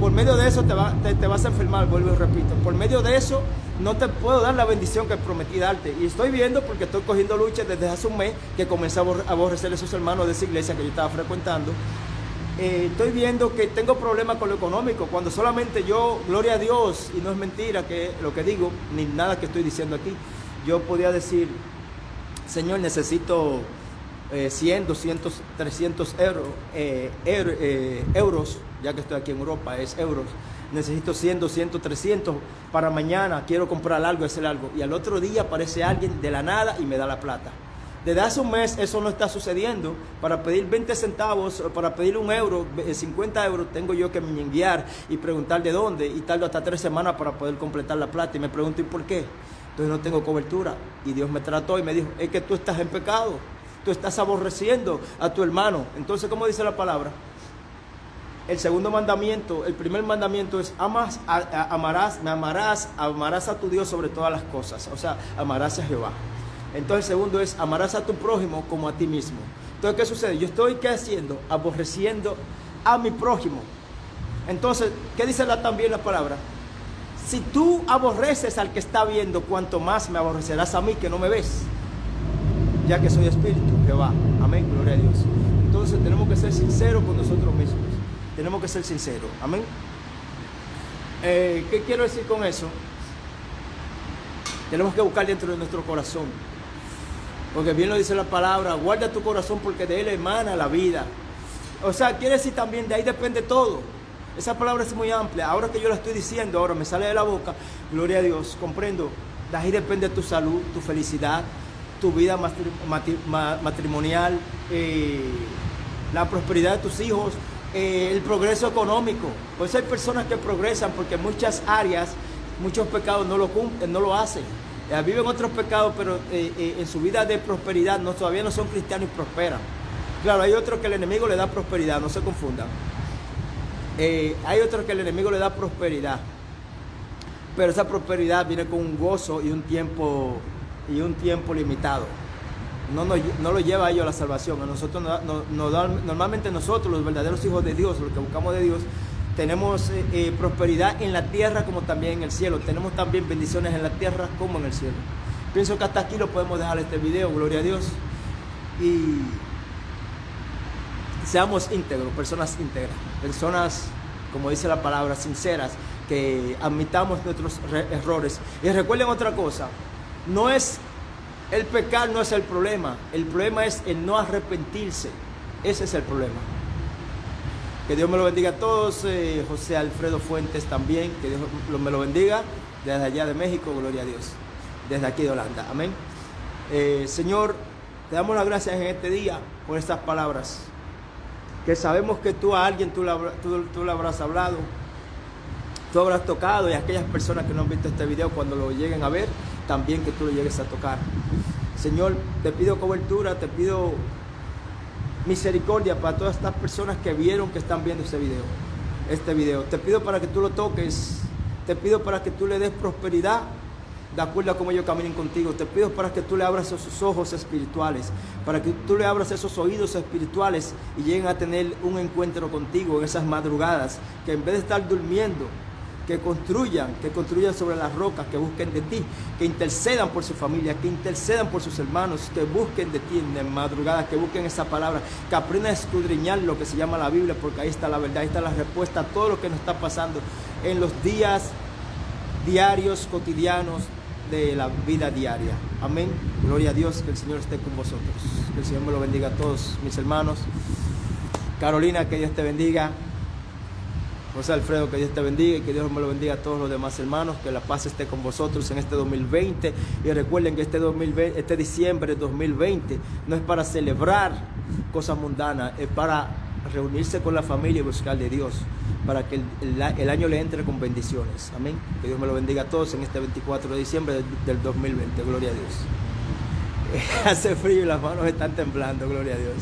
por medio de eso te vas a enfermar, vuelvo y repito, por medio de eso no te puedo dar la bendición que prometí darte. Y estoy viendo, porque estoy cogiendo lucha desde hace un mes, que comencé a aborrecer a esos hermanos de esa iglesia que yo estaba frecuentando. Estoy viendo que tengo problemas con lo económico, cuando solamente yo, gloria a Dios, y no es mentira que lo que digo, ni nada que estoy diciendo aquí, yo podía decir, Señor, necesito 100, 200, 300 euros, ya que estoy aquí en Europa, es euros. Necesito 100, 200, 300 para mañana, quiero comprar algo, hacer algo. Y al otro día aparece alguien de la nada y me da la plata. Desde hace un mes eso no está sucediendo. Para pedir 20 centavos, para pedir 1 euro, 50 euros, tengo yo que enviar y preguntar de dónde. Y tardo hasta 3 semanas para poder completar la plata. Y me pregunto, ¿y por qué? Entonces no tengo cobertura. Y Dios me trató y me dijo, es que tú estás en pecado. Tú estás aborreciendo a tu hermano. Entonces, ¿cómo dice la palabra? el segundo mandamiento, el primer mandamiento es amarás a tu Dios sobre todas las cosas, o sea, amarás a Jehová. Entonces el segundo es amarás a tu prójimo como a ti mismo. Entonces, ¿qué sucede? Yo estoy, ¿qué haciendo? Aborreciendo a mi prójimo. Entonces, ¿qué dice también la palabra? Si tú aborreces al que está viendo, cuanto más me aborrecerás a mí que no me ves, ya que soy espíritu, Jehová. Amén, gloria a Dios. Entonces tenemos que ser sinceros con nosotros mismos. Tenemos que ser sinceros. Amén. ¿Qué quiero decir con eso? Tenemos que buscar dentro de nuestro corazón. Porque bien lo dice la palabra, guarda tu corazón porque de él emana la vida. O sea, quiere decir también, de ahí depende todo. Esa palabra es muy amplia. Ahora que yo la estoy diciendo, ahora me sale de la boca, gloria a Dios, comprendo. De ahí depende tu salud, tu felicidad, tu vida matrimonial, la prosperidad de tus hijos, el progreso económico. Pues hay personas que progresan porque en muchas áreas, muchos pecados no lo cumplen, no lo hacen. Viven otros pecados, pero en su vida de prosperidad todavía no son cristianos y prosperan. Claro, hay otros que el enemigo le da prosperidad, no se confundan. Hay otros que el enemigo le da prosperidad, pero esa prosperidad viene con un gozo y un tiempo limitado. No lo lleva a ellos a la salvación. A nosotros normalmente nosotros, los verdaderos hijos de Dios, los que buscamos de Dios, tenemos prosperidad en la tierra como también en el cielo. Tenemos también bendiciones en la tierra como en el cielo. Pienso que hasta aquí lo podemos dejar este video, gloria a Dios. Y seamos íntegros, personas íntegras, personas, como dice la palabra, sinceras, que admitamos nuestros errores. Y recuerden otra cosa, el pecar no es el problema es el no arrepentirse. Ese es el problema. Que Dios me lo bendiga a todos. José Alfredo Fuentes también, que Dios me lo bendiga desde allá de México, gloria a Dios, desde aquí de Holanda, amén. Señor, te damos las gracias en este día por estas palabras, que sabemos que tú a alguien tú le habrás hablado, tú habrás tocado, y a aquellas personas que no han visto este video, cuando lo lleguen a ver, también que tú lo llegues a tocar. Señor, te pido cobertura, te pido misericordia para todas estas personas que vieron, que están viendo este video. Te pido para que tú lo toques, te pido para que tú le des prosperidad de acuerdo a cómo ellos caminen contigo. Te pido para que tú le abras esos ojos espirituales, para que tú le abras esos oídos espirituales y lleguen a tener un encuentro contigo en esas madrugadas, que en vez de estar durmiendo, que construyan sobre las rocas, que busquen de ti, que intercedan por su familia, que intercedan por sus hermanos, que busquen de ti en madrugada, que busquen esa palabra, que aprendan a escudriñar lo que se llama la Biblia, porque ahí está la verdad, ahí está la respuesta a todo lo que nos está pasando en los días diarios, cotidianos de la vida diaria. Amén. Gloria a Dios, que el Señor esté con vosotros. Que el Señor me lo bendiga a todos mis hermanos. Carolina, que Dios te bendiga. José Alfredo, que Dios te bendiga, y que Dios me lo bendiga a todos los demás hermanos. Que la paz esté con vosotros en este 2020. Y recuerden que este diciembre de 2020 no es para celebrar cosas mundanas, es para reunirse con la familia y buscar de Dios, para que el año le entre con bendiciones. Amén. Que Dios me lo bendiga a todos en este 24 de diciembre del 2020. Gloria a Dios. Hace frío y las manos están temblando. Gloria a Dios.